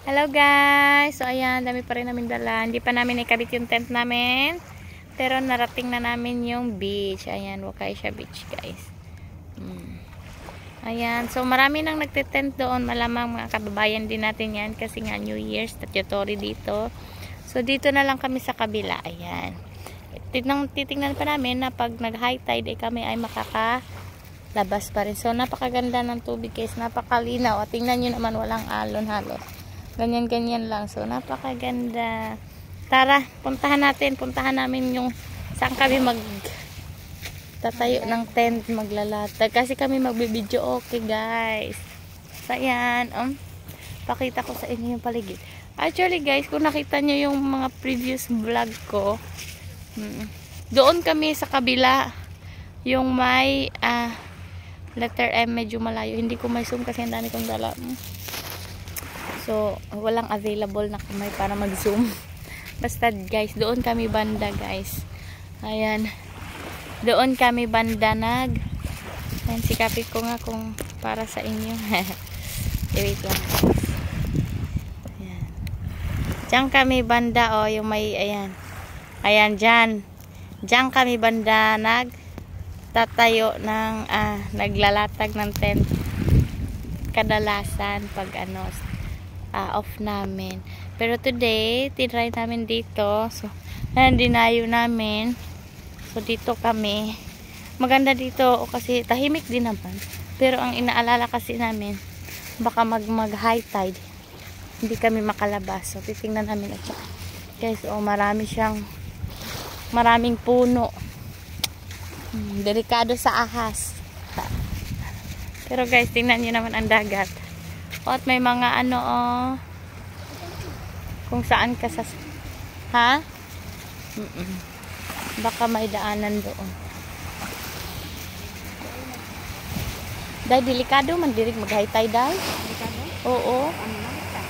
Hello guys! So ayan, dami pa rin namin dala. Hindi pa namin ikabit yung tent namin. Pero narating na namin yung beach. Ayan, Wakaisha Beach guys. Ayan, so marami nang nagtitent doon. Malamang mga kababayan din natin yan. Kasi nga New Year's, statutory dito. So dito na lang kami sa kabila. Ayan. Titingnan pa namin na pag nag-high tide kami ay makakalabas pa rin. So napakaganda ng tubig guys. Napakalinaw. At tingnan nyo naman walang alon halos. Ganyan-ganyan lang. So, napakaganda. Tara, puntahan namin yung saan kami tatayo ng tent, maglalatag. Kasi kami magbibideo. Okay, guys. So, ayan. Pakita ko sa inyo yung paligid. Actually, guys, kung nakita nyo yung mga previous vlog ko, doon kami sa kabila, yung may letter M, medyo malayo. Hindi ko may zoom kasi ang dami kong dala. So, walang available na kamay para mag-zoom. Basta guys, doon kami banda guys. Ayan. Doon kami banda ayan, sikapit ko nga kung para sa inyo. Wait lang. Ayan. Diyan kami banda, oh, yung may, ayan. Ayan, dyan. Diyan kami banda tatayo ng, naglalatag ng tent. Kadalasan pag off namin. Pero today, tinry namin dito. So, dinayo namin. So, dito kami. Maganda dito kasi tahimik din naman. Pero ang inaalala kasi namin, baka mag high tide. Hindi kami makalabas. So, titingnan namin at saka. Guys, maraming puno. Delikado sa ahas. Pero guys, tingnan nyo naman ang dagat. At may mga kung saan ka sa baka may daanan doon. Dahil delikado man dirig mag-high tide dahil. Oo.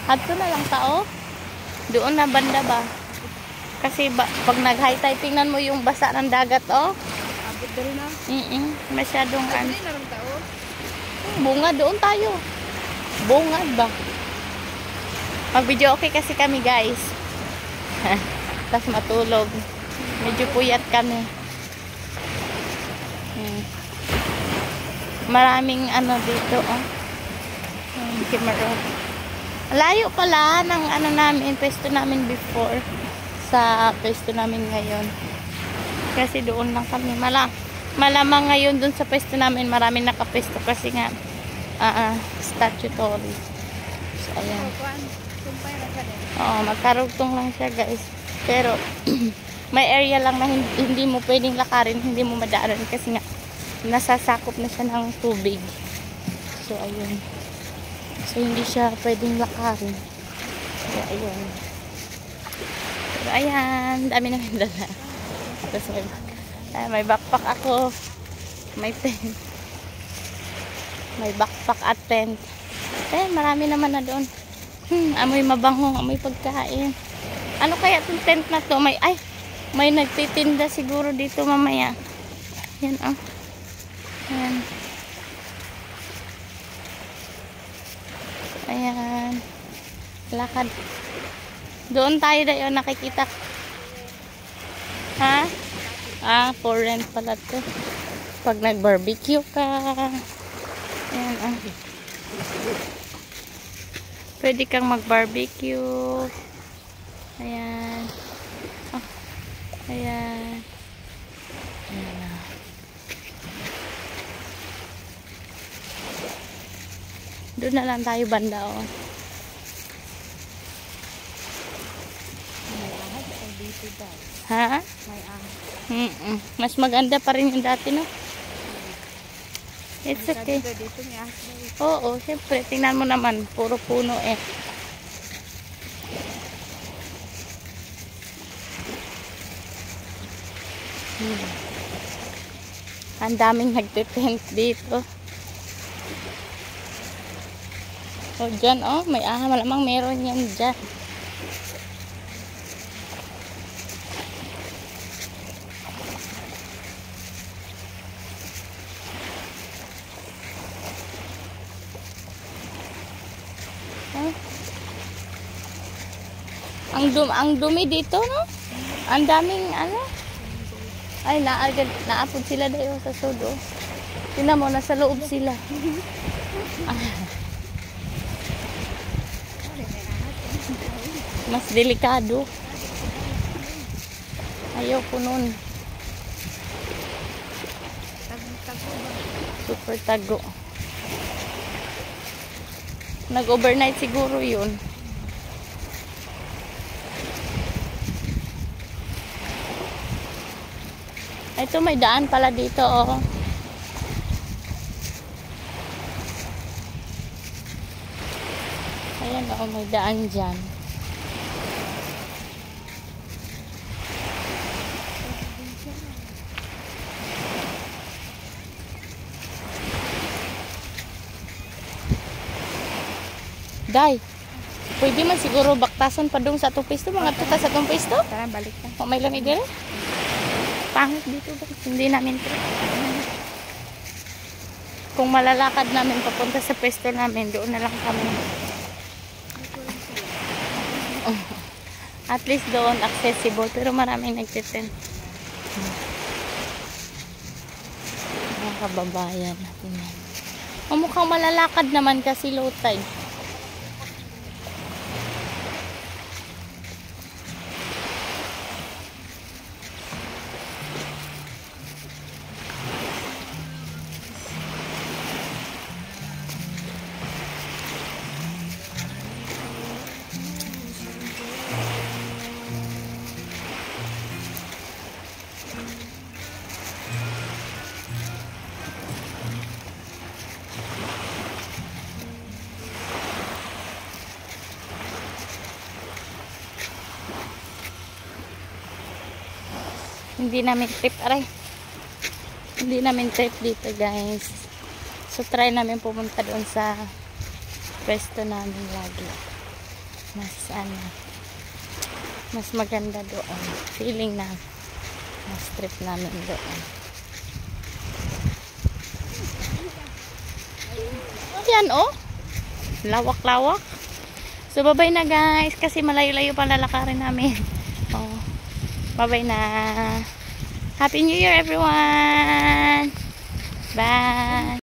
Hadto na lang tao. Doon na banda ba? Kasi pag nag-high tide, tingnan mo yung basa ng dagat, oh. Abot dali na. Masyadong bunga doon tayo. Bungad ba? Mag-video okay kasi kami guys. Tapos matulog. Medyo puyat kami. Maraming dito, oh. Kimarot. Layo pala ng namin, pwesto namin before sa pwesto namin ngayon. Kasi doon lang kami. Malamang ngayon doon sa pwesto namin maraming nakapwesto kasi nga statutory. So, ayan. Oo, magkarugtong lang siya guys. Pero, may area lang na hindi mo pwedeng lakarin, hindi mo madaanan kasi nga, nasasakop na siya ng tubig. So, ayun. So, hindi siya pwedeng lakarin. So, ayun. So, ayan. Dami namin dala. Tapos, may backpack ako. May tent. May backpack at tent. Marami naman na doon. Amoy mabango, amoy pagkain. Ano kaya itong tent na to? May nagtitinda siguro dito mamaya. Yan, oh. Ayan. Ayan. Lakad. Doon tayo dayo nakikita. Ha? For rent pala to. Pag nag-barbecue ka. Ayan, pwede kang mag-barbecue. Ayan. Ayan. Ayan. Doon na lang tayo banda, oh. May ahas o dito guys? Ha? May ahas. Mas maganda pa rin yung dati, no? It's okay. Dito may ahas. Oo, syempre. Tingnan mo naman. Puro puno eh. Ang daming nagtitent dito. O, dyan, oh. May malamang meron yan dyan. Ang dumi dito, no? Ang daming ano? Ay, naapod sila dayo sa sudo. Tingnan mo, nasa loob sila. Mas delikado. Ayaw po nun. Super tago. Nag-overnight siguro yun. Ito may daan pala dito, oh. Ayan, oh, may daan dyan. Day, pwede man siguro baktasan pa dong sa atong pwesto, mga tuta sa atong pwesto. Tara, balik na. O may lamig din. Pangit dito ba? Hindi namin ito. Kung malalakad namin papunta sa pwesto namin, doon na lang kami. At least doon accessible, pero maraming nagtitent. Mga kababayan natin yan. Mukhang malalakad naman kasi low tide. Hindi namin trip, aray. Hindi namin trip dito, guys. So, try namin pumunta doon sa pwesto namin lagi. Mas maganda doon. Feeling na mas trip namin doon. Yan, oh. Lawak-lawak. So, bye-bye na, guys. Kasi malayo-layo pa lalakarin namin. Oh. Bye-bye na. Happy New Year, everyone. Bye.